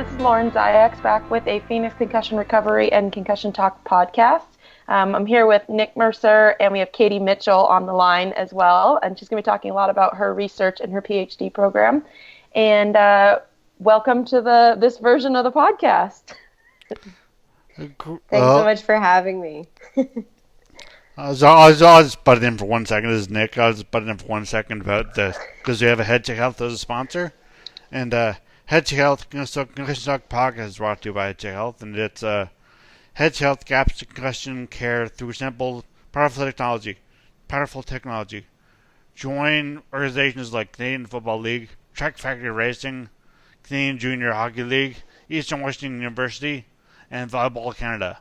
This is Lauren Zayaks back with a Phoenix Concussion Recovery and Concussion Talk podcast. I'm here with Nick Mercer, and we have Katie Mitchell on the line as well, and she's going to be talking a lot about her research and her PhD program. And welcome to this version of the podcast. Thanks so much for having me. I'll just butt in for 1 second. This is Nick. I'll just butt in for 1 second because we have a Head Check Health as a sponsor. And Head Check Health Concussion Talk podcast is brought to you by Head Check Health. And it's Head Check Health gaps concussion care through simple, powerful technology. Join organizations like Canadian Football League, Track Factory Racing, Canadian Junior Hockey League, Eastern Washington University, and Volleyball Canada,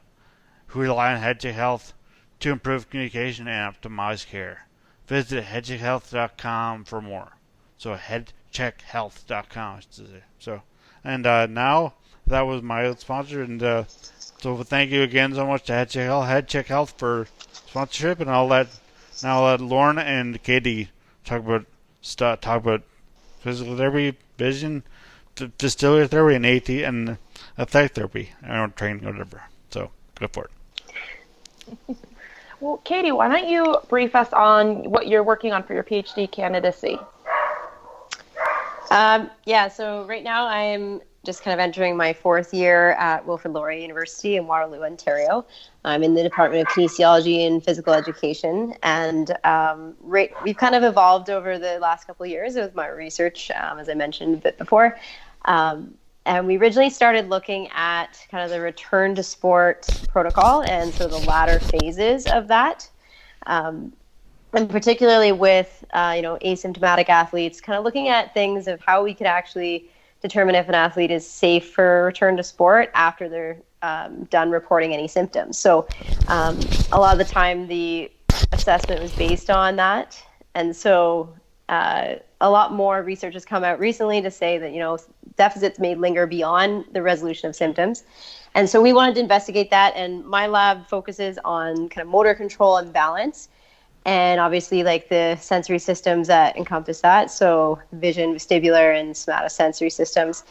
who rely on Head Check Health to improve communication and optimize care. Visit headcheckhealth.com for more. So headcheckhealth.com. So, and now that was my sponsor, and so thank you again so much to Head Check Health for sponsorship, and I'll let Lauren and Katie talk about physical therapy, vision, distillery therapy, and AT and athletic therapy, training, whatever. So go for it. Well, Katie, why don't you brief us on what you're working on for your PhD candidacy? So right now I'm just kind of entering my fourth year at Wilfrid Laurier University in Waterloo, Ontario. I'm in the Department of Kinesiology and Physical Education, and we've kind of evolved over the last couple of years with my research, as I mentioned a bit before. And we originally started looking at kind of the return to sport protocol and so the latter phases of that. And particularly with, asymptomatic athletes, kind of looking at things of how we could actually determine if an athlete is safe for return to sport after they're done reporting any symptoms. So a lot of the time the assessment was based on that. And so a lot more research has come out recently to say that, deficits may linger beyond the resolution of symptoms. And so we wanted to investigate that. And my lab focuses on kind of motor control and balance, and obviously like the sensory systems that encompass that. So vision, vestibular, and somatosensory systems.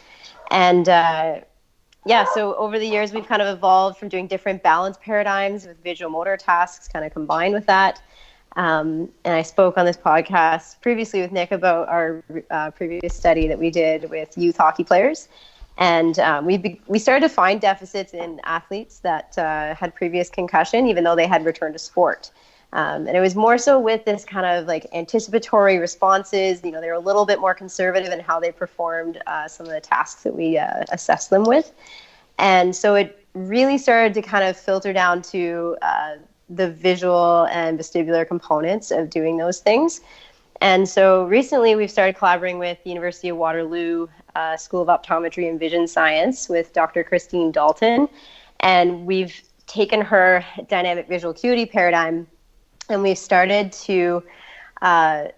And so over the years, we've kind of evolved from doing different balance paradigms with visual motor tasks kind of combined with that. And I spoke on this podcast previously with Nick about our previous study that we did with youth hockey players. And we started to find deficits in athletes that had previous concussion, even though they had returned to sport. And it was more so with this kind of like anticipatory responses. They were a little bit more conservative in how they performed some of the tasks that we assessed them with. And so it really started to kind of filter down to the visual and vestibular components of doing those things. And so recently we've started collaborating with the University of Waterloo School of Optometry and Vision Science with Dr. Christine Dalton. And we've taken her dynamic visual acuity paradigm and we've started to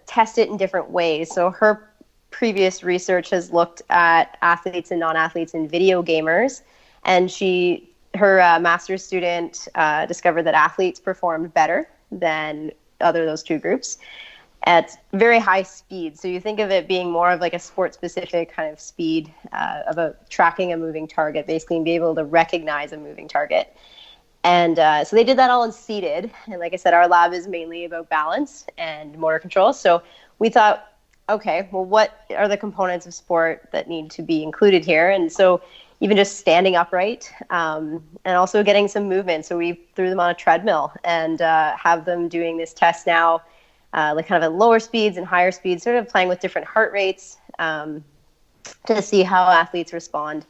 test it in different ways. So her previous research has looked at athletes and non-athletes and video gamers. And her master's student discovered that athletes performed better than those two groups at very high speed. So you think of it being more of like a sport-specific kind of speed about tracking a moving target, basically, and be able to recognize a moving target. And so they did that all in seated. And like I said, our lab is mainly about balance and motor control. So we thought, okay, well, what are the components of sport that need to be included here? And so even just standing upright and also getting some movement. So we threw them on a treadmill and have them doing this test now, like kind of at lower speeds and higher speeds, sort of playing with different heart rates to see how athletes respond.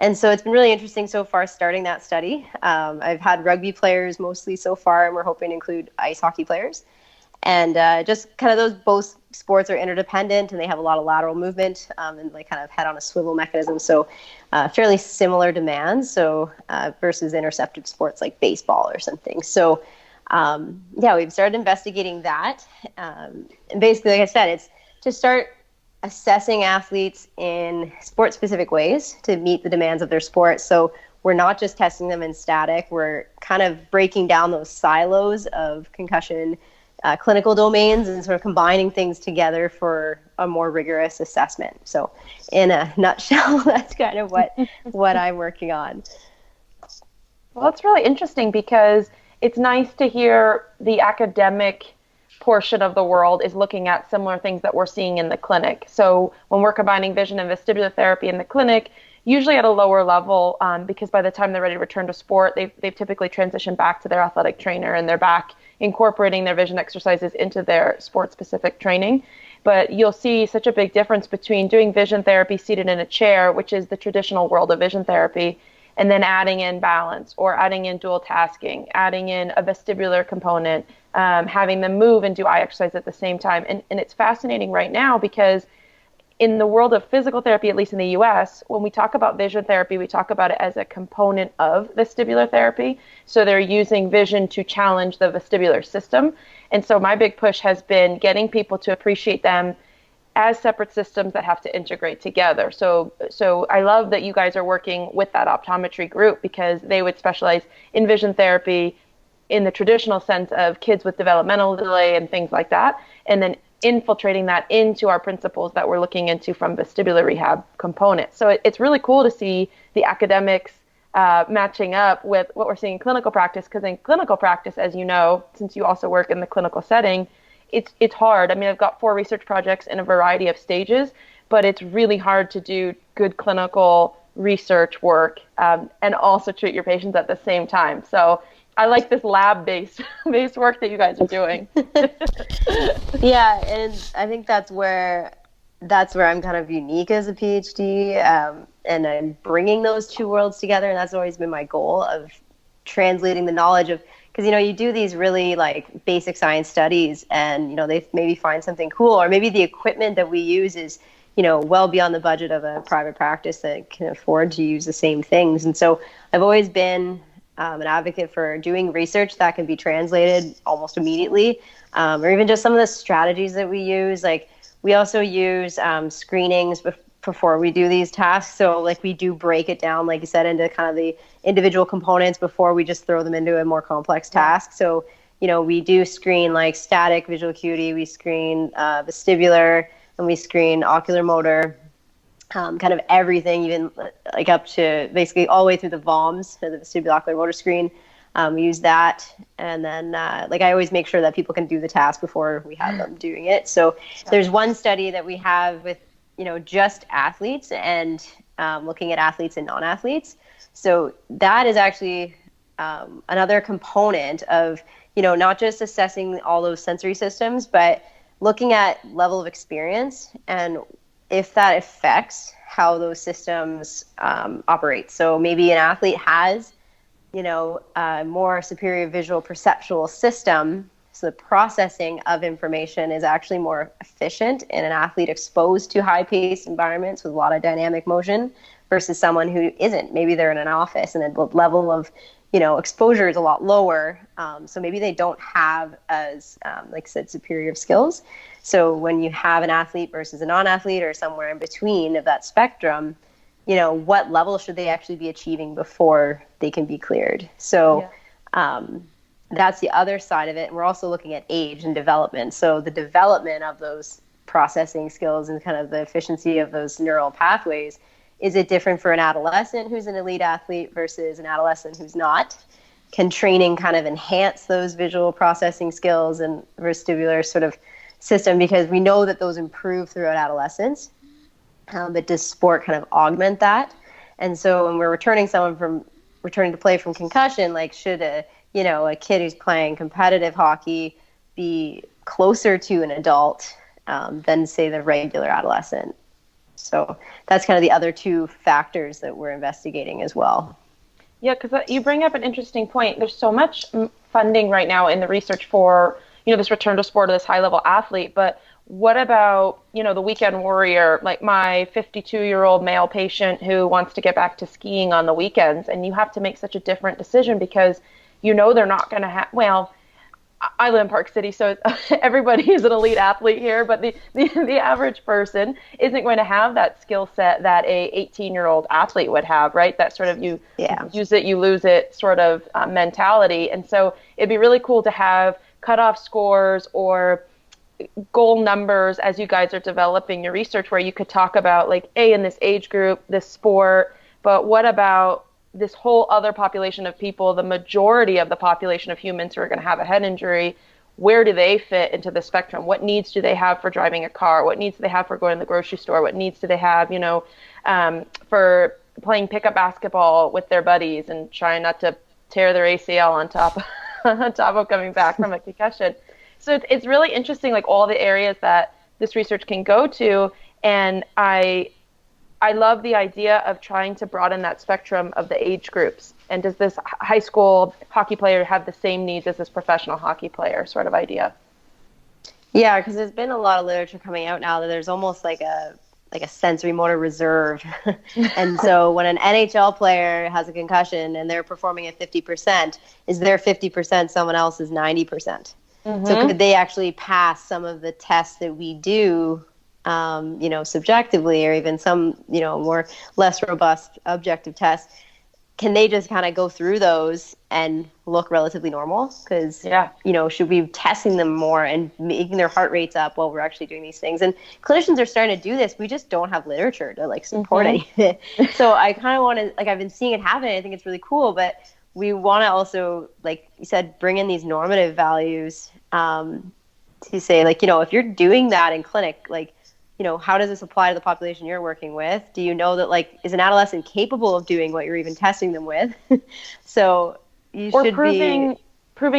And so it's been really interesting so far starting that study. I've had rugby players mostly so far, and we're hoping to include ice hockey players. And just kind of those both sports are interdependent, and they have a lot of lateral movement and like kind of head on a swivel mechanism. So fairly similar demands. So versus interceptive sports like baseball or something. So we've started investigating that. And basically, like I said, it's to start assessing athletes in sport-specific ways to meet the demands of their sport. So we're not just testing them in static. We're kind of breaking down those silos of concussion clinical domains and sort of combining things together for a more rigorous assessment. So in a nutshell, that's kind of what I'm working on. Well, that's really interesting because it's nice to hear the academic portion of the world is looking at similar things that we're seeing in the clinic. So when we're combining vision and vestibular therapy in the clinic, usually at a lower level, because by the time they're ready to return to sport, they've typically transitioned back to their athletic trainer and they're back incorporating their vision exercises into their sport-specific training. But you'll see such a big difference between doing vision therapy seated in a chair, which is the traditional world of vision therapy, and then adding in balance or adding in dual tasking, adding in a vestibular component, having them move and do eye exercise at the same time. And it's fascinating right now because in the world of physical therapy, at least in the US, when we talk about vision therapy, we talk about it as a component of vestibular therapy. So they're using vision to challenge the vestibular system. And so my big push has been getting people to appreciate them as separate systems that have to integrate together. So I love that you guys are working with that optometry group because they would specialize in vision therapy in the traditional sense of kids with developmental delay and things like that, and then infiltrating that into our principles that we're looking into from vestibular rehab components. So it's really cool to see the academics matching up with what we're seeing in clinical practice, because in clinical practice, as you know, since you also work in the clinical setting, it's hard. I mean, I've got 4 research projects in a variety of stages, but it's really hard to do good clinical research work and also treat your patients at the same time. So I like this lab-based work that you guys are doing. Yeah, and I think that's where I'm kind of unique as a PhD, and I'm bringing those two worlds together, and that's always been my goal of translating the knowledge of, because you do these really like basic science studies, and they maybe find something cool, or maybe the equipment that we use is well beyond the budget of a private practice that can afford to use the same things. And so I've always been an advocate for doing research that can be translated almost immediately, or even just some of the strategies that we use. Like we also use screenings before we do these tasks. So like we do break it down, like you said, into kind of the individual components before we just throw them into a more complex task. So, we do screen like static visual acuity, we screen vestibular, and we screen ocular motor, kind of everything, even like up to basically all the way through the VOMs, the vestibular ocular motor screen. We use that. And then like I always make sure that people can do the task before we have them doing it. So there's one study that we have with, just athletes and looking at athletes and non-athletes. So that is actually another component of, not just assessing all those sensory systems, but looking at level of experience and if that affects how those systems operate. So maybe an athlete has, a more superior visual perceptual system. So the processing of information is actually more efficient in an athlete exposed to high-paced environments with a lot of dynamic motion versus someone who isn't. Maybe they're in an office and the level of, exposure is a lot lower. So maybe they don't have as, like I said, superior skills. So when you have an athlete versus a non-athlete or somewhere in between of that spectrum, what level should they actually be achieving before they can be cleared? So that's the other side of it. And we're also looking at age and development. So the development of those processing skills and kind of the efficiency of those neural pathways, is it different for an adolescent who's an elite athlete versus an adolescent who's not? Can training kind of enhance those visual processing skills and vestibular sort of system? Because we know that those improve throughout adolescence, but does sport kind of augment that? And so when we're returning to play from concussion, like should a kid who's playing competitive hockey be closer to an adult than, say, the regular adolescent? So that's kind of the other two factors that we're investigating as well. Yeah, because you bring up an interesting point. There's so much funding right now in the research for, this return to sport of this high-level athlete. But what about, the weekend warrior, like my 52-year-old male patient who wants to get back to skiing on the weekends? And you have to make such a different decision because they're not going to have, I live in Park City, so everybody is an elite athlete here, but the average person isn't going to have that skill set that a 18-year-old athlete would have, right? That sort of you use it, you lose it sort of mentality. And so it'd be really cool to have cutoff scores or goal numbers as you guys are developing your research, where you could talk about like, in this age group, this sport, but what about this whole other population of people, the majority of the population of humans who are going to have a head injury? Where do they fit into the spectrum? What needs do they have for driving a car? What needs do they have for going to the grocery store? What needs do they have, for playing pickup basketball with their buddies and trying not to tear their ACL on top of coming back from a concussion? So it's really interesting, like all the areas that this research can go to. And I love the idea of trying to broaden that spectrum of the age groups. And does this high school hockey player have the same needs as this professional hockey player sort of idea? Yeah, because there's been a lot of literature coming out now that there's almost like a sensory motor reserve. And so when an NHL player has a concussion and they're performing at 50%, is their 50% someone else's 90%? Mm-hmm. So could they actually pass some of the tests that we do, subjectively, or even some, more less robust objective tests? Can they just kind of go through those and look relatively normal? Because, should we be testing them more and making their heart rates up while we're actually doing these things? And clinicians are starting to do this. We just don't have literature to support anything. So I kind of want to, I've been seeing it happen. I think it's really cool, but we want to also, like you said, bring in these normative values to say, if you're doing that in clinic, how does this apply to the population you're working with? Do you know that, is an adolescent capable of doing what you're even testing them with? So you should proving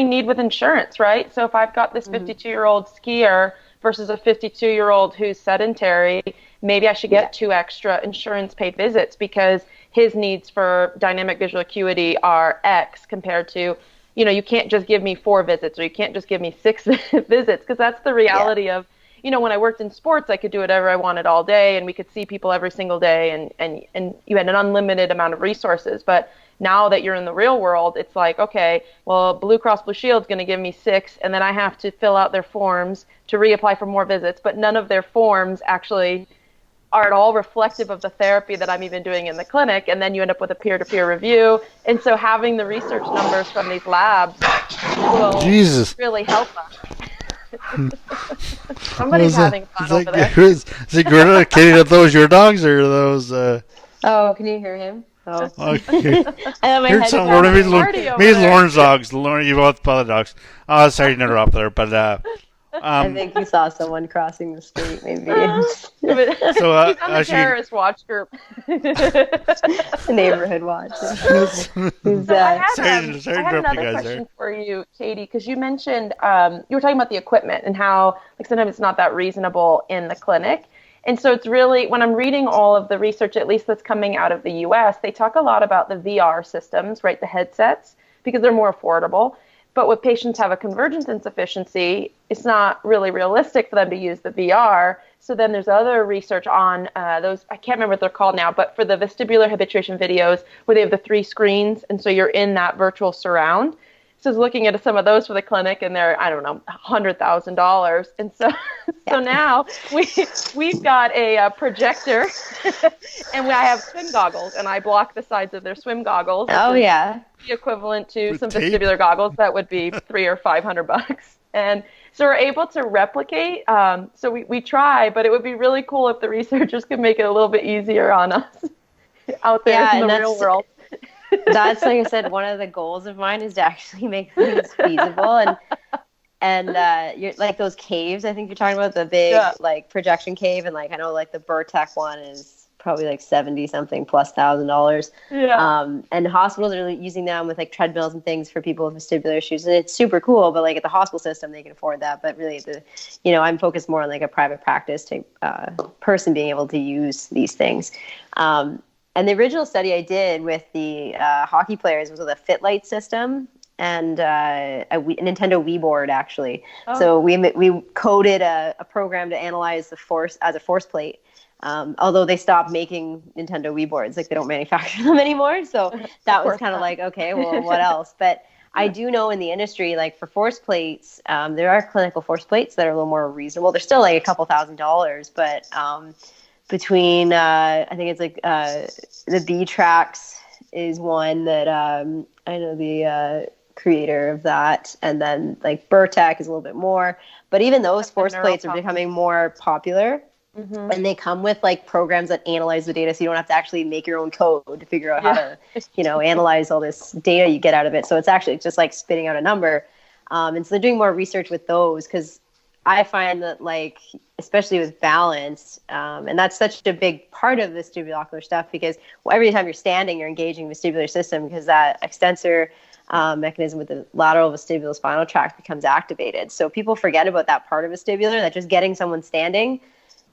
need with insurance, right? So if I've got this 52-year-old skier versus a 52-year-old who's sedentary, maybe I should get 2 extra insurance paid visits because his needs for dynamic visual acuity are X compared to, you can't just give me 4 visits or you can't just give me 6 visits, because that's the reality of, when I worked in sports, I could do whatever I wanted all day and we could see people every single day and you had an unlimited amount of resources. But now that you're in the real world, it's like, okay, well, Blue Cross Blue Shield's going to give me 6 and then I have to fill out their forms to reapply for more visits, but none of their forms actually are at all reflective of the therapy that I'm even doing in the clinic, and then you end up with a peer-to-peer review. And so having the research numbers from these labs will really help us. Somebody's having fun over there. Is it Greta? Katie, are those your dogs or are those? Oh, can you hear him? Oh. Okay. Here's something. Maybe Lauren's dogs. Lauren, you both other dogs. Sorry to interrupt there, but I think you saw someone crossing the street, maybe. So he's on the terrorist watch group. Neighborhood watch. I had another question for you, Katie, because you mentioned you were talking about the equipment and how sometimes it's not that reasonable in the clinic. And so it's really, when I'm reading all of the research, at least that's coming out of the US, they talk a lot about the VR systems, right, the headsets, because they're more affordable. But when patients have a convergence insufficiency, it's not really realistic for them to use the VR. So then there's other research on those, I can't remember what they're called now, but for the vestibular habituation videos where they have the 3 screens, and so you're in that virtual surround. So I was looking at some of those for the clinic, and they're, $100,000. And so now we've got a projector, and I have swim goggles, and I block the sides of their swim goggles. Oh, yeah. The equivalent to some vestibular goggles that would be $300 or $500. And so we're able to replicate. So we try, but it would be really cool if the researchers could make it a little bit easier on us out there in the real world. That's, like I said, one of the goals of mine is to actually make things feasible. And you're like those caves, I think you're talking about, the big projection cave, and I know the Burtech one is probably $70-something plus $1,000. Yeah. And hospitals are using them with treadmills and things for people with vestibular issues, and it's super cool. But at the hospital system, they can afford that. But really, I'm focused more on a private practice type person being able to use these things. And the original study I did with the hockey players was with a FitLight system and a Nintendo Wii board, actually. Oh. So we coded a program to analyze the force as a force plate. Although they stopped making Nintendo Wii boards, they don't manufacture them anymore. So that was kind of okay, well, what else? But I do know in the industry, for force plates, there are clinical force plates that are a little more reasonable. They're still a couple $1,000s, but between I think it's the B-Trax is one that I know the creator of that. And then like Burtech is a little bit more, but even those force plates are becoming more popular. Mm-hmm. And they come with like programs that analyze the data, so you don't have to actually make your own code to figure out how to, analyze all this data you get out of it. So it's actually just like spitting out a number. And so they're doing more research with those, because I find that, like, especially with balance, and that's such a big part of vestibular stuff, because every time you're standing, you're engaging the vestibular system, because that extensor mechanism with the lateral vestibular spinal tract becomes activated. So people forget about that part of vestibular, that just getting someone standing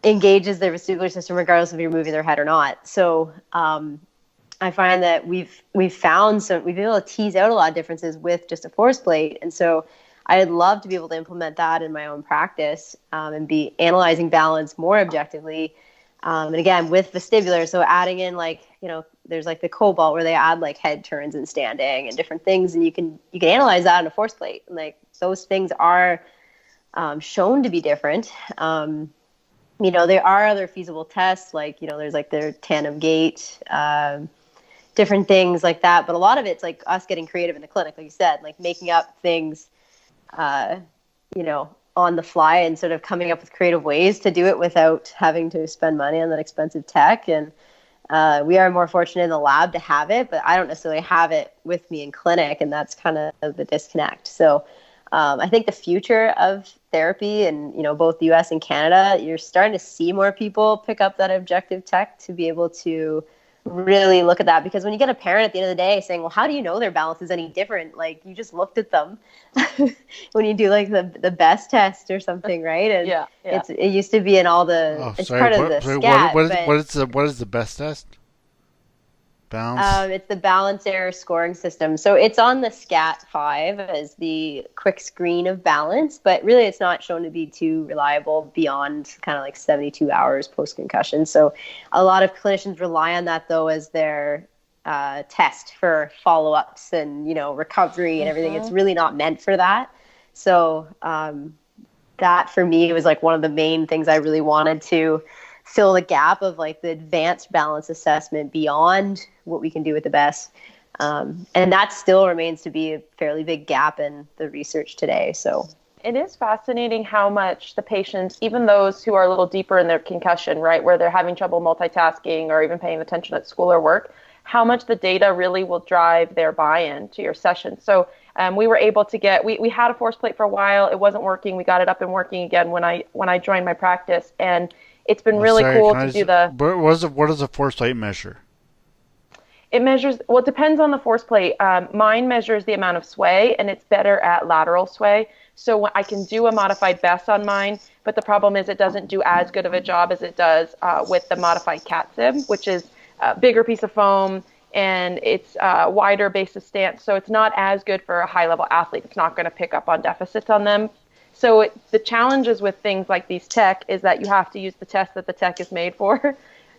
engages their vestibular system regardless if you're moving their head or not. So I find that we've been able to tease out a lot of differences with just a force plate. And so I'd love to be able to implement that in my own practice, and be analyzing balance more objectively. And again, with vestibular, so adding in, like, there's like the Cobalt where they add like head turns and standing and different things, and you can analyze that in a force plate. And like those things are shown to be different. There are other feasible tests, like, there's like their tandem gait, different things like that. But a lot of it's like us getting creative in the clinic, like you said, like making up things, on the fly, and sort of coming up with creative ways to do it without having to spend money on that expensive tech. And we are more fortunate in the lab to have it, but I don't necessarily have it with me in clinic, and that's kind of the disconnect. So I think the future of therapy, and both the US and Canada, you're starting to see more people pick up that objective tech to be able to really look at that. Because when you get a parent at the end of the day saying, well, how do you know their balance is any different? Like, you just looked at them when you do like the best test or something, right? And it used to be in all the part of the SCAT. What is the best test? Balance? It's the balance error scoring system. So it's on the SCAT-5 as the quick screen of balance, but really it's not shown to be too reliable beyond kind of like 72 hours post-concussion. So a lot of clinicians rely on that, though, as their test for follow-ups and, recovery and everything. It's really not meant for that. So that for me was like one of the main things I really wanted to fill the gap of, like, the advanced balance assessment beyond what we can do with the best. And that still remains to be a fairly big gap in the research today. So it is fascinating how much the patients, even those who are a little deeper in their concussion, right, where they're having trouble multitasking or even paying attention at school or work, how much the data really will drive their buy-in to your session. So we were able to get, we had a force plate for a while. It wasn't working. We got it up and working again when I joined my practice. And it's been really cool to do the... What does a force plate measure? It measures, well, it depends on the force plate. Mine measures the amount of sway, and it's better at lateral sway. So I can do a modified BESS on mine, but the problem is it doesn't do as good of a job as it does with the modified CAT-SIB, which is a bigger piece of foam, and it's a wider base of stance. So it's not as good for a high-level athlete. It's not going to pick up on deficits on them. So the challenges with things like these tech is that you have to use the test that the tech is made for.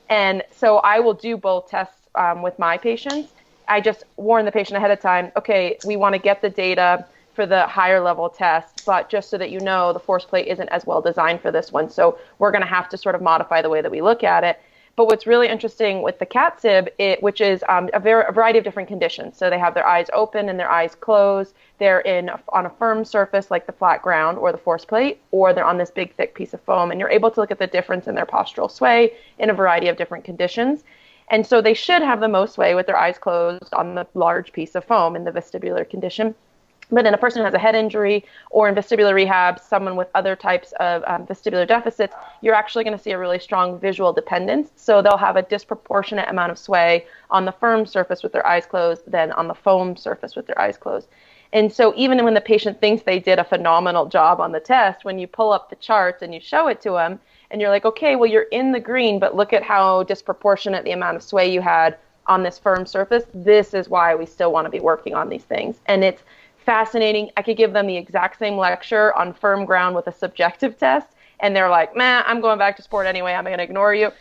And so I will do both tests with my patients. I just warn the patient ahead of time, okay, we want to get the data for the higher level test, but just so that you know, the force plate isn't as well designed for this one. So we're going to have to sort of modify the way that we look at it. But what's really interesting with the CAT-SIB, which is a variety of different conditions. So they have their eyes open and their eyes closed. They're on a firm surface like the flat ground or the force plate, or they're on this big, thick piece of foam. And you're able to look at the difference in their postural sway in a variety of different conditions. And so they should have the most sway with their eyes closed on the large piece of foam in the vestibular condition. But in a person who has a head injury or in vestibular rehab, someone with other types of vestibular deficits, you're actually going to see a really strong visual dependence. So they'll have a disproportionate amount of sway on the firm surface with their eyes closed than on the foam surface with their eyes closed. And so even when the patient thinks they did a phenomenal job on the test, when you pull up the charts and you show it to them, and you're like, okay, well, you're in the green, but look at how disproportionate the amount of sway you had on this firm surface. This is why we still want to be working on these things. And it's fascinating. I could give them the exact same lecture on firm ground with a subjective test, and they're like, man, I'm going back to sport anyway. I'm going to ignore you.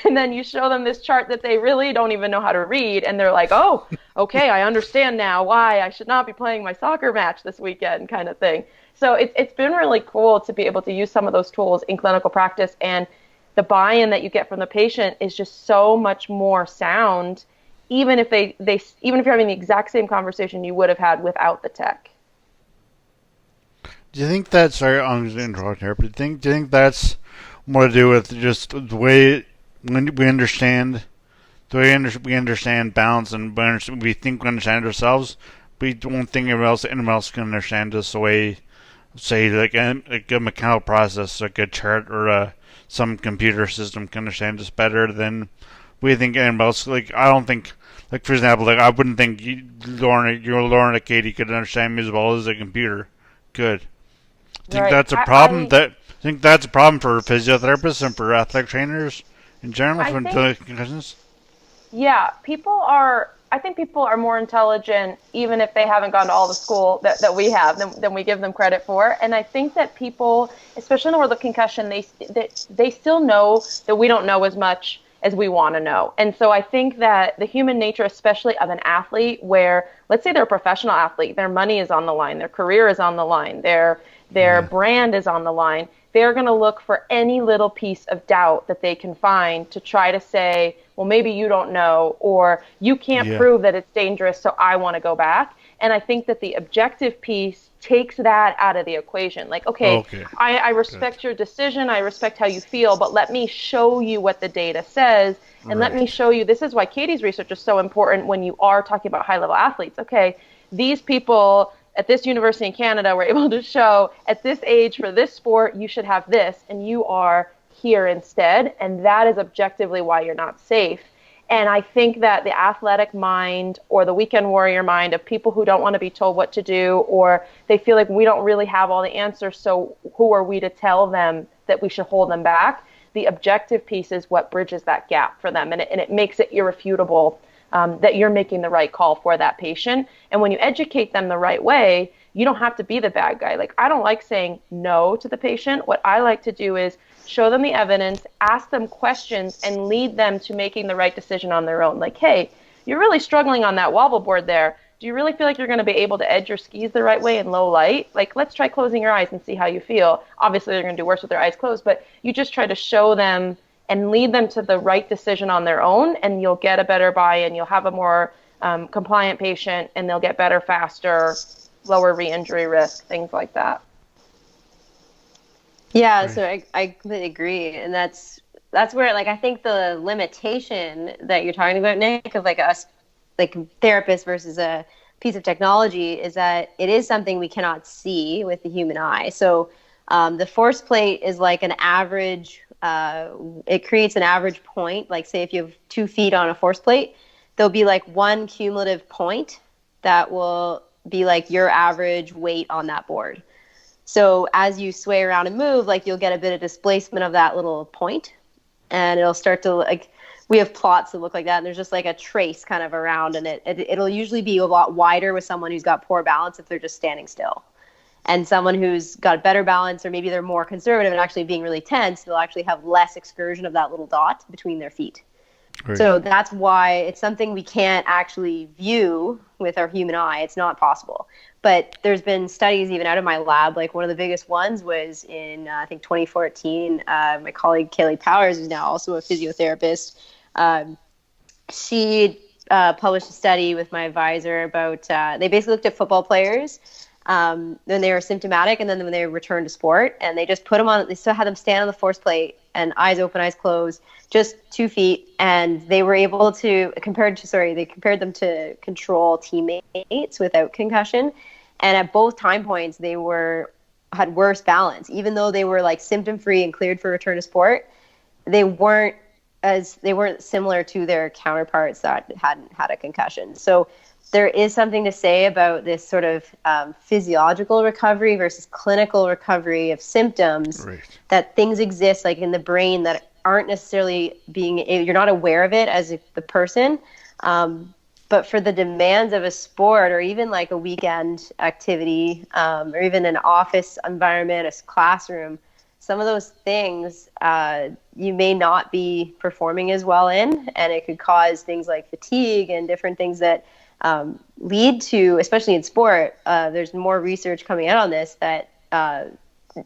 And then you show them this chart that they really don't even know how to read, and they're like, oh, okay, I understand now why I should not be playing my soccer match this weekend, kind of thing. So it's been really cool to be able to use some of those tools in clinical practice, and the buy-in that you get from the patient is just so much more sound, even if even if you're having the exact same conversation you would have had without the tech. Do you think that's sorry? I'm just interrupting here, but do you think that's more to do with just the way when we understand the way we understand balance and we think we understand ourselves? We don't think anyone else can understand us the way, say, like a mechanical process, like a chart or some computer system can understand us better than we think anyone else. Like I don't think, like for example, like I wouldn't think Lauren or Katie could understand me as well as a computer could. Think Right. that's a problem. Think that's a problem for physiotherapists and for athletic trainers in general I for think, concussions. yeah, I think people are more intelligent even if they haven't gone to all the school that we have than we give them credit for. And I think that people, especially in the world of concussion, they still know that we don't know as much as we want to know. And so I think that the human nature, especially of an athlete, where let's say they're a professional athlete, their money is on the line, their career is on the line, their brand is on the line, they're going to look for any little piece of doubt that they can find to try to say, well, maybe you don't know, or you can't prove that it's dangerous, so I want to go back. And I think that the objective piece takes that out of the equation. Like, okay. I respect your decision, I respect how you feel, but let me show you what the data says, and let me show you, this is why Katie's research is so important when you are talking about high-level athletes. Okay, these people at this university in Canada were able to show at this age for this sport, you should have this, and you are here instead. And that is objectively why you're not safe. And I think that the athletic mind or the weekend warrior mind of people who don't want to be told what to do, or they feel like we don't really have all the answers, so who are we to tell them that we should hold them back? The objective piece is what bridges that gap for them, and it makes it irrefutable that you're making the right call for that patient. And when you educate them the right way, you don't have to be the bad guy. Like, I don't like saying no to the patient. What I like to do is show them the evidence, ask them questions, and lead them to making the right decision on their own. Like, hey, you're really struggling on that wobble board there. Do you really feel like you're going to be able to edge your skis the right way in low light? Like, let's try closing your eyes and see how you feel. Obviously, they're going to do worse with their eyes closed, but you just try to show them and lead them to the right decision on their own, and you'll get a better buy-in. You'll have a more compliant patient, and they'll get better faster, lower re-injury risk, things like that. Yeah, so I completely agree, and that's where, like, I think the limitation that you're talking about, Nick, of like us, like therapists versus a piece of technology, is that it is something we cannot see with the human eye. So the force plate is like an average. It creates an average point. Like, say if you have 2 feet on a force plate, there'll be like one cumulative point that will be like your average weight on that board. So as you sway around and move, like, you'll get a bit of displacement of that little point, and it'll start to, like, we have plots that look like that, and there's just like a trace kind of around, and it'll usually be a lot wider with someone who's got poor balance if they're just standing still. And someone who's got better balance, or maybe they're more conservative and actually being really tense, they'll actually have less excursion of that little dot between their feet. Right. So that's why it's something we can't actually view with our human eye. It's not possible. But there's been studies even out of my lab. Like, one of the biggest ones was in, I think, 2014. My colleague, Kaylee Powers, who's now also a physiotherapist, she published a study with my advisor about, they basically looked at football players when they were symptomatic, and then when they returned to sport, and they just put them on, they still had them stand on the force plate and eyes open, eyes closed, just 2 feet, and they were able to, they compared them to control teammates without concussion, and at both time points they had worse balance. Even though they were like symptom free and cleared for return to sport, they weren't similar to their counterparts that hadn't had a concussion. So there is something to say about this sort of physiological recovery versus clinical recovery of symptoms. Right. That things exist, like, in the brain that aren't necessarily you're not aware of it as the person. But for the demands of a sport, or even like a weekend activity, or even an office environment, a classroom, some of those things you may not be performing as well in, and it could cause things like fatigue and different things that lead to, especially in sport, there's more research coming out on this, that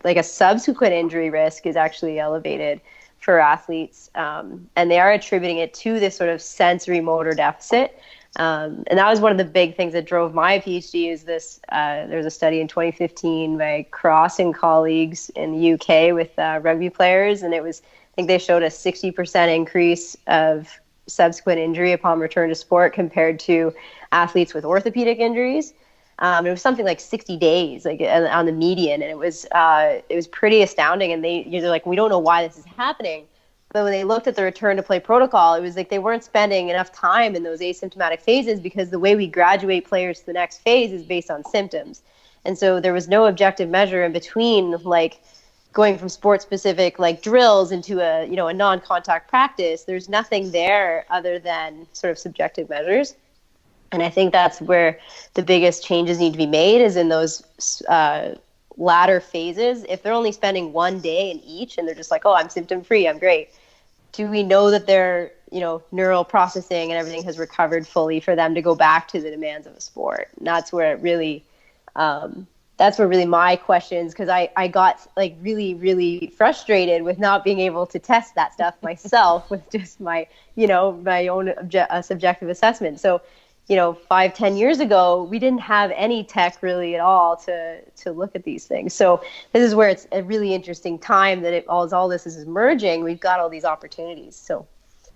like a subsequent injury risk is actually elevated for athletes, and they are attributing it to this sort of sensory motor deficit. And that was one of the big things that drove my PhD. Is this? There was a study in 2015 by Cross and colleagues in the UK with rugby players, and I think they showed a 60% increase of subsequent injury upon return to sport compared to athletes with orthopedic injuries. It was something like 60 days, like on the median, and it was pretty astounding. And they're like, we don't know why this is happening. But when they looked at the return to play protocol, it was like they weren't spending enough time in those asymptomatic phases, because the way we graduate players to the next phase is based on symptoms. And so there was no objective measure in between, like going from sport specific like drills into a non-contact practice. There's nothing there other than sort of subjective measures. And I think that's where the biggest changes need to be made, is in those latter phases. If they're only spending 1 day in each and they're just like, oh, I'm symptom free, I'm great, do we know that their neural processing and everything has recovered fully for them to go back to the demands of a sport? And that's where really my questions, because I got like really, really frustrated with not being able to test that stuff myself with just my own subjective assessment. So 5-10 years ago, we didn't have any tech really at all to look at these things. So this is where it's a really interesting time that all this is merging. We've got all these opportunities. So,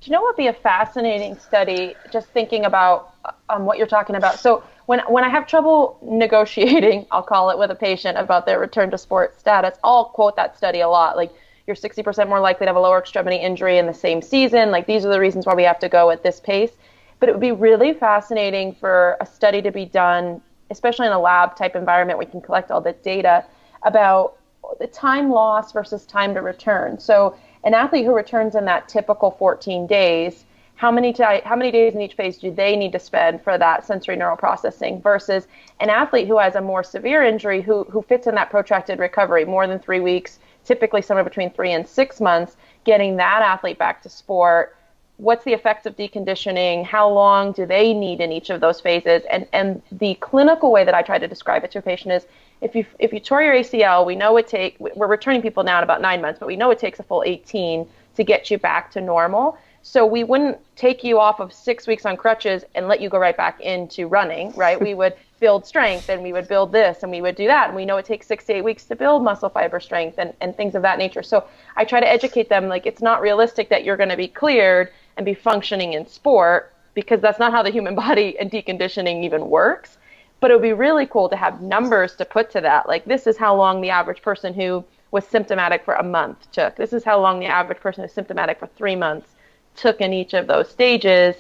do you know what would be a fascinating study, just thinking about what you're talking about? So when I have trouble negotiating, I'll call it, with a patient about their return to sport status, I'll quote that study a lot. Like, you're 60% more likely to have a lower extremity injury in the same season. Like, these are the reasons why we have to go at this pace. But it would be really fascinating for a study to be done, especially in a lab type environment where we can collect all this data, about the time loss versus time to return. So an athlete who returns in that typical 14 days, how many days in each phase do they need to spend for that sensory neural processing, versus an athlete who has a more severe injury who fits in that protracted recovery, more than 3 weeks, typically somewhere between 3 and 6 months, getting that athlete back to sport. What's the effects of deconditioning? How long do they need in each of those phases? And the clinical way that I try to describe it to a patient is, if you tore your ACL, we know we're returning people now in about 9 months, but we know it takes a full 18 to get you back to normal. So we wouldn't take you off of 6 weeks on crutches and let you go right back into running, right? We would build strength, and we would build this, and we would do that. And we know it takes 6 to 8 weeks to build muscle fiber strength and things of that nature. So I try to educate them, like, it's not realistic that you're going to be cleared and be functioning in sport, because that's not how the human body and deconditioning even works. But it would be really cool to have numbers to put to that. Like, this is how long the average person who was symptomatic for a month took. This is how long the average person who's symptomatic for 3 months took in each of those stages.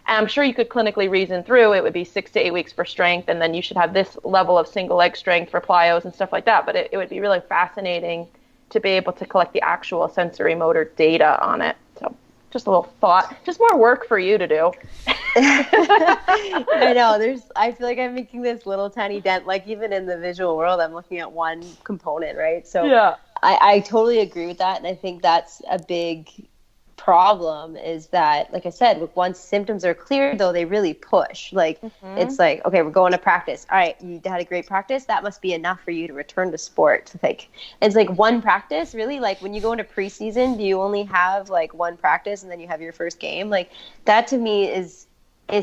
And I'm sure you could clinically reason through, it would be 6 to 8 weeks for strength, and then you should have this level of single leg strength for plyos and stuff like that. But it would be really fascinating to be able to collect the actual sensory motor data on it. So just a little thought, just more work for you to do. I know, I feel like I'm making this little tiny dent, like even in the visual world, I'm looking at one component, right? So yeah, I totally agree with that. And I think that's a big problem, is that, like I said, once symptoms are cleared, though, they really push. Like, it's like, okay, we're going to practice. All right, you had a great practice. That must be enough for you to return to sport. Like, it's like one practice, really. Like, when you go into preseason, do you only have like one practice and then you have your first game? Like, that to me is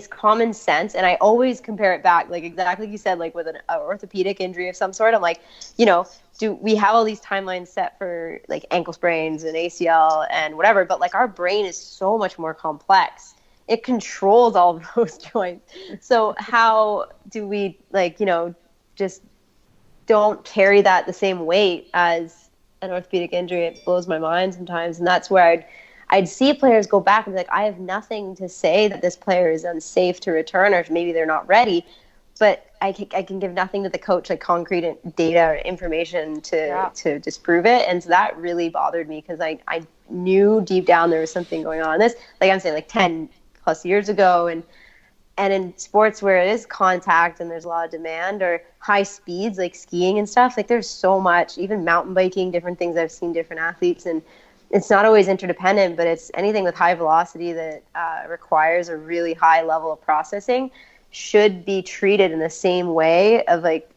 common sense. And I always compare it back, like exactly like you said, like with an orthopedic injury of some sort. I'm like, do we have all these timelines set for like ankle sprains and ACL and whatever, but like our brain is so much more complex. It controls all of those joints. So how do we just don't carry that the same weight as an orthopedic injury? It blows my mind sometimes. And that's where I'd see players go back and be like, I have nothing to say that this player is unsafe to return, or maybe they're not ready, but I can give nothing to the coach, like concrete data or information to disprove it. And so that really bothered me, because I knew deep down there was something going on. This, like I'm saying, like 10 plus years ago, and in sports where it is contact and there's a lot of demand, or high speeds like skiing and stuff, like there's so much, even mountain biking, different things. I've seen different athletes, and it's not always interdependent, but it's anything with high velocity that requires a really high level of processing should be treated in the same way of, like,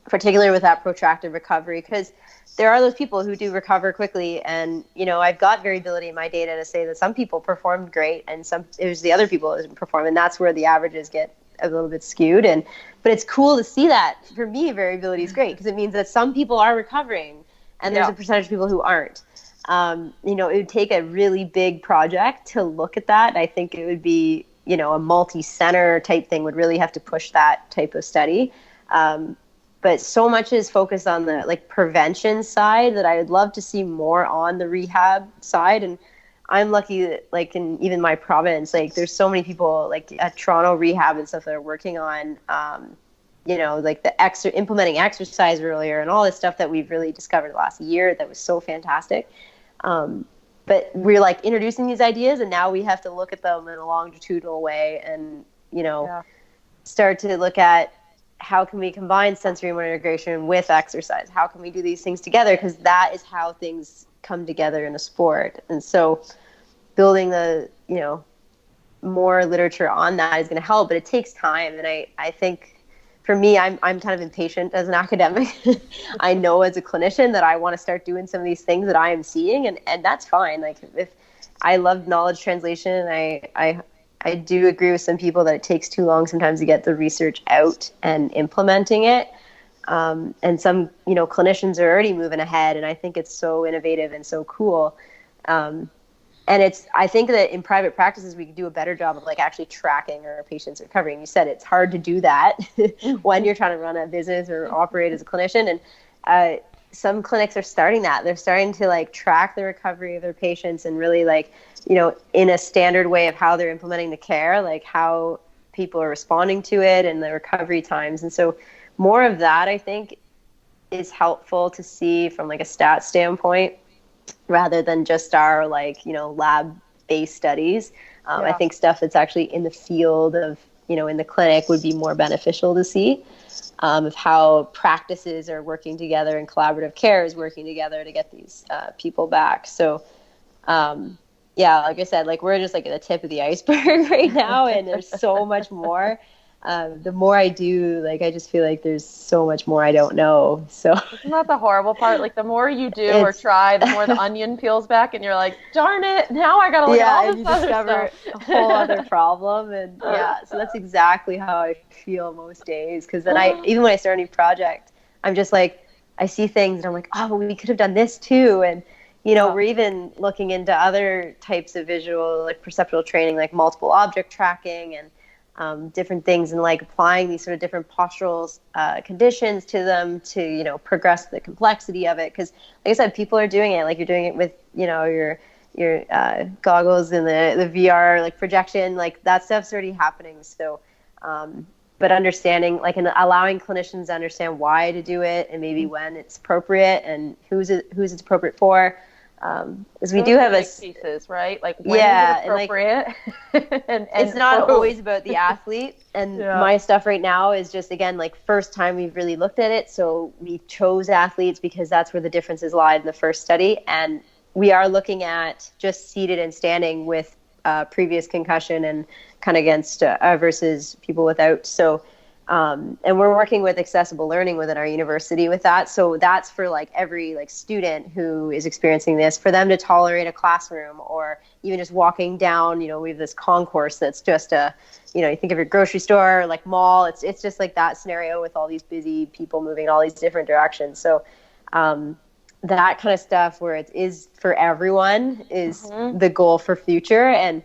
particularly with that protracted recovery, because there are those people who do recover quickly, and I've got variability in my data to say that some people performed great and it was the other people who didn't perform, and that's where the averages get a little bit skewed. But it's cool to see that. For me, variability is great because it means that some people are recovering and there's a percentage of people who aren't. It would take a really big project to look at that. I think it would be, a multi-center type thing would really have to push that type of study. But so much is focused on the prevention side that I would love to see more on the rehab side. And I'm lucky that in even my province, there's so many people at Toronto rehab and stuff that are working on, the implementing exercise earlier and all this stuff that we've really discovered last year that was so fantastic. But we're introducing these ideas, and now we have to look at them in a longitudinal way and, start to look at how can we combine sensory motor integration with exercise? How can we do these things together? Because that is how things come together in a sport. And so building the, more literature on that is going to help, but it takes time. And I think for me, I'm kind of impatient as an academic. I know as a clinician that I want to start doing some of these things that I am seeing, and that's fine. If I love knowledge translation, I do agree with some people that it takes too long sometimes to get the research out and implementing it. And some, clinicians are already moving ahead, and I think it's so innovative and so cool. And I think that in private practices, we could do a better job of actually tracking our patients' recovery. And you said it's hard to do that when you're trying to run a business or operate as a clinician. And some clinics are starting that. They're starting to track the recovery of their patients and really in a standard way of how they're implementing the care, how people are responding to it and the recovery times. And so more of that, I think, is helpful to see from a stat standpoint rather than just our lab-based studies. I think stuff that's actually in the field of, in the clinic would be more beneficial to see. Of how practices are working together and collaborative care is working together to get these people back. So, like I said, we're just at the tip of the iceberg right now, and there's so much more. The more I do, I just feel there's so much more I don't know. So isn't that the horrible part? The more you do or try, the more the onion peels back, and you're like, darn it, now I gotta look at all this other stuff. A whole other problem. And so that's exactly how I feel most days. Because then even when I start a new project, I'm just I see things and I'm oh, well, we could have done this too. And we're even looking into other types of visual, perceptual training, multiple object tracking and different things, and applying these sort of different postural conditions to them to, progress the complexity of it. Because like I said, people are doing it, you're doing it with, your goggles and the VR, projection, that stuff's already happening. So, but understanding, and allowing clinicians to understand why to do it and maybe when it's appropriate and who's it's appropriate for. Is we do have pieces, right? When is it appropriate? and it's not always about the athlete. And my stuff right now is just, again, first time we've really looked at it. So we chose athletes because that's where the differences lied in the first study. And we are looking at just seated and standing with previous concussion and kind of against versus people without. So and we're working with accessible learning within our university with that. So that's for every student who is experiencing this, for them to tolerate a classroom or even just walking down, we have this concourse that's just you think of your grocery store, mall, it's just that scenario with all these busy people moving in all these different directions. So that kind of stuff where it is for everyone is the goal for future. And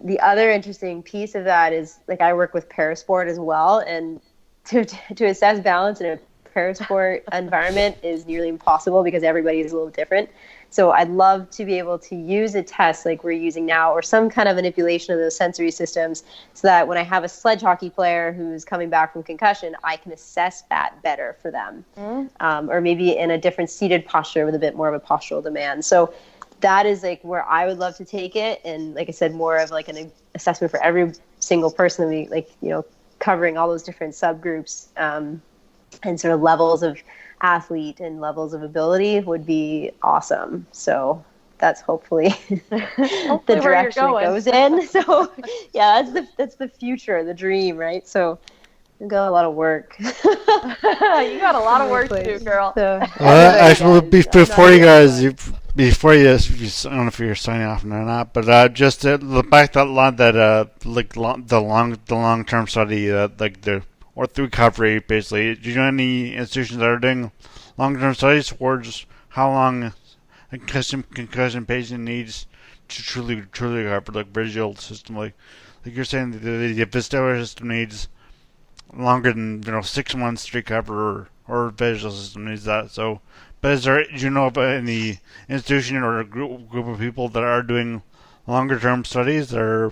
the other interesting piece of that is I work with parasport as well, and to assess balance in a parasport environment is nearly impossible because everybody is a little different. So I'd love to be able to use a test like we're using now, or some kind of manipulation of those sensory systems, so that when I have a sledge hockey player who's coming back from concussion, I can assess that better for them. Or maybe in a different seated posture with a bit more of a postural demand. So that is where I would love to take it. And like I said, more of an assessment for every single person that we covering all those different subgroups and sort of levels of athlete and levels of ability would be awesome. So that's hopefully the direction it goes in. So yeah, that's the future, the dream, right? So We've got a lot of work. You got a lot of work to do, girl. So, Actually, before you guys, guys, I don't know if you're signing off or not, but just the fact that the long term study, like the ortho recovery, basically, do you know any institutions that are doing long term studies towards how long a concussion patient needs to truly recover, like visual system, like you're saying, the vestibular system needs longer than 6 months to recover, or visual system needs that. So, but do you know about any institution or a group of people that are doing longer term studies that are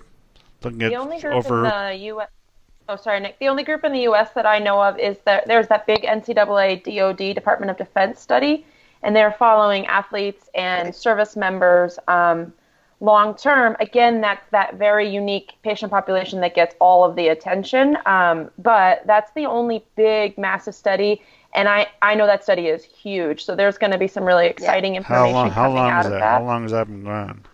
looking The at only group in over? the U.S. Oh, sorry, Nick. The only group in the U.S. that I know of is that there's that big NCAA DoD Department of Defense study, and they're following athletes and service members long term. Again, that's that very unique patient population that gets all of the attention. But that's the only big, massive study, and I know that study is huge. So there's going to be some really exciting information coming out of that. How long has that been going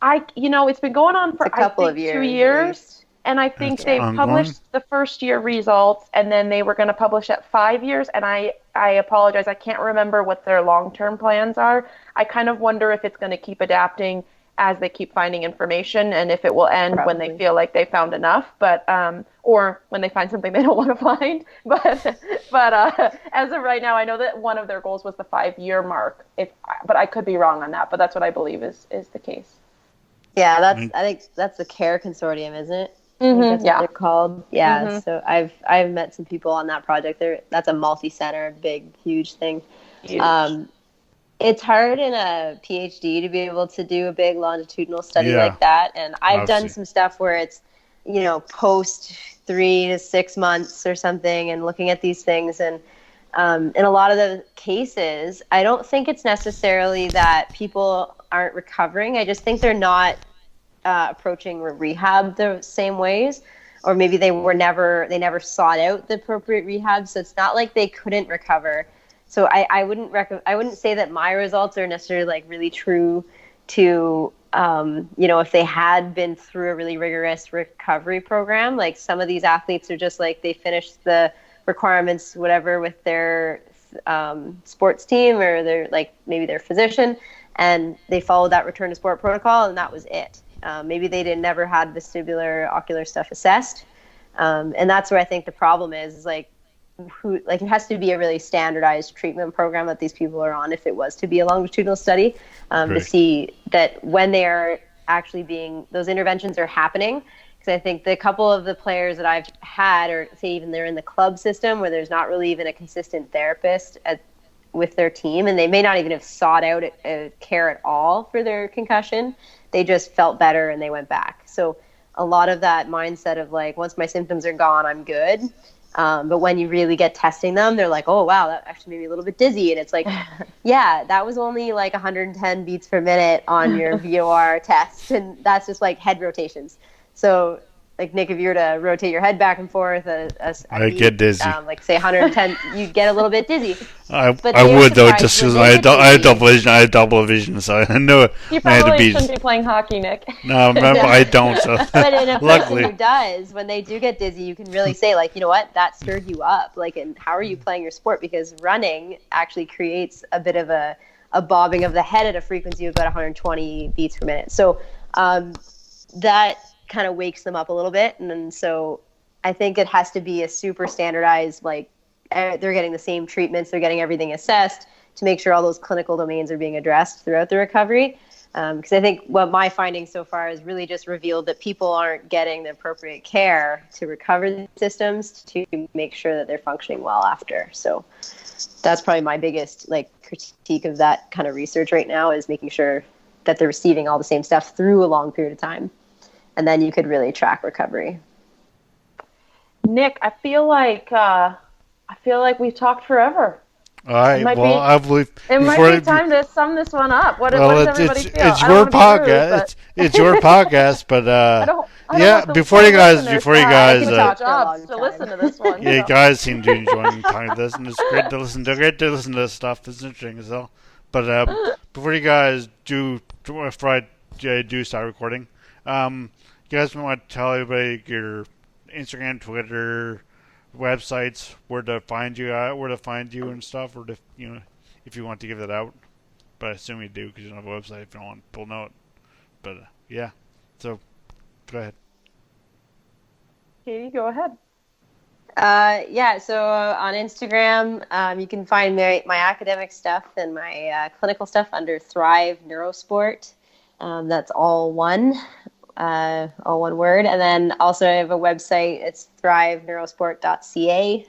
on? It's been going on for a couple I of think years, 2 years. And I think they published the first year results, and then they were going to publish at 5 years. And I apologize, I can't remember what their long-term plans are. I kind of wonder if it's going to keep adapting as they keep finding information, and if it will end when they feel like they found enough, or when they find something they don't want to find. But as of right now, I know that one of their goals was the 5-year mark. But I could be wrong on that. But that's what I believe is the case. Yeah, I think that's the CARE consortium, isn't it? Mm-hmm, That's what they're called. Yeah. Mm-hmm. So I've met some people on that project. That's a multi-center, big, huge thing. Huge. It's hard in a PhD to be able to do a big longitudinal study like that. And I've done some stuff where it's, post 3 to 6 months or something, and looking at these things. And in a lot of the cases, I don't think it's necessarily that people aren't recovering. I just think they're not approaching rehab the same ways, or maybe they never sought out the appropriate rehab. So it's not like they couldn't recover. So I wouldn't say that my results are necessarily like really true to if they had been through a really rigorous recovery program. Like some of these athletes are just like they finished the requirements whatever with their sports team, or their maybe their physician, and they followed that return to sport protocol, and that was it. Maybe they never had vestibular ocular stuff assessed, and that's where I think the problem is it has to be a really standardized treatment program that these people are on if it was to be a longitudinal study, to see that when they are actually those interventions are happening. Because I think the couple of the players that I've had, or say even they're in the club system where there's not really even a consistent therapist with their team, and they may not even have sought out care at all for their concussion. They just felt better and they went back. So a lot of that mindset of once my symptoms are gone, I'm good. But when you really get testing them, they're like, oh, wow, that actually made me a little bit dizzy. And it's like, yeah, that was only 110 beats per minute on your VOR test. And that's just head rotations. So Nick, if you were to rotate your head back and forth, I get dizzy. Say 110, you'd get a little bit dizzy. I would though, just because I had double vision, so I know you probably shouldn't be playing hockey, Nick. No, remember, I don't. So but in a person who does, when they do get dizzy, you can really say you know what, that stirred you up. And how are you playing your sport? Because running actually creates a bit of a bobbing of the head at a frequency of about 120 beats per minute. So that kind of wakes them up a little bit. And then so I think it has to be a super standardized, they're getting the same treatments, they're getting everything assessed to make sure all those clinical domains are being addressed throughout the recovery. Because I think what my findings so far has really just revealed that people aren't getting the appropriate care to recover the systems to make sure that they're functioning well after. So that's probably my biggest critique of that kind of research right now, is making sure that they're receiving all the same stuff through a long period of time. And then you could really track recovery. Nick, I feel like we've talked forever. All right. I believe it might be time to sum this one up. What does everybody feel? It's your podcast. It's your podcast, but I don't before you guys, jobs to listen to this one. Yeah, you guys seem to enjoy talking to this, and it's great to listen to. Great to listen to this stuff. It's interesting as well. But before you guys do start recording, you guys want to tell everybody your Instagram, Twitter, websites, where to find you at, where to find you and stuff, or to, if you want to give that out. But I assume you do because you don't have a website if you don't want people to know it. But yeah, so go ahead. Katie, go ahead. So on Instagram, you can find my academic stuff and my clinical stuff under Thrive Neurosport. That's all one word. And then also I have a website. It's thriveneurosport.ca.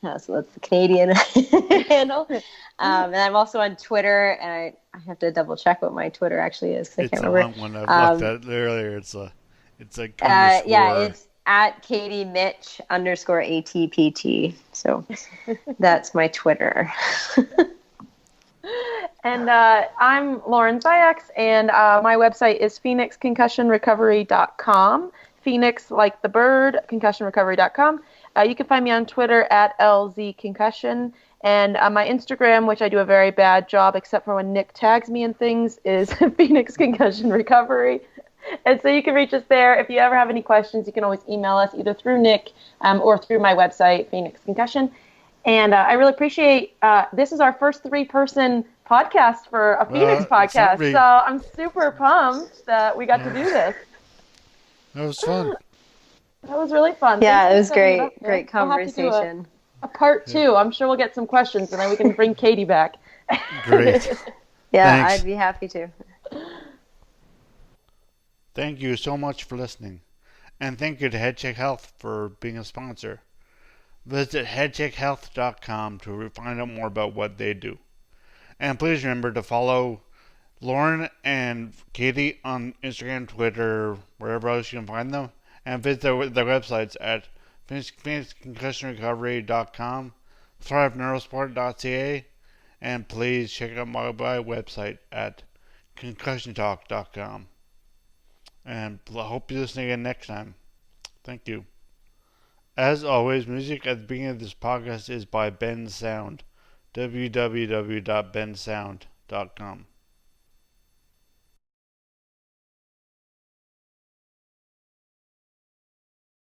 So that's the Canadian handle. And I'm also on Twitter, and I have to double check what my Twitter actually is because I can't remember. It's a long one. I've looked at it earlier. It's a underscore. Yeah, it's at Katie Mitch _ATPT. So that's my Twitter. And I'm Lauren Zayaks, and my website is phoenixconcussionrecovery.com. Phoenix like the bird, concussionrecovery.com. You can find me on Twitter at LZConcussion. And my Instagram, which I do a very bad job, except for when Nick tags me in things, is Phoenix Concussion Recovery. And so you can reach us there. If you ever have any questions, you can always email us either through Nick or through my website, Phoenix Concussion. And I really appreciate this is our first 3-person podcast for a Phoenix podcast. So I'm super pumped that we got to do this. That was fun. That was really fun. Yeah, it was great. Great conversation. We'll have to do a part 2. I'm sure we'll get some questions, and then we can bring Katie back. Great. Yeah, Thanks. I'd be happy to. Thank you so much for listening. And thank you to HeadCheck Health for being a sponsor. Visit headcheckhealth.com to find out more about what they do. And please remember to follow Lauren and Katie on Instagram, Twitter, wherever else you can find them. And visit their websites at phoenixconcussionrecovery.com, thriveneurosport.ca, and please check out my website at concussiontalk.com. And I hope you listen again next time. Thank you. As always, music at the beginning of this podcast is by Ben Sound, www.bensound.com.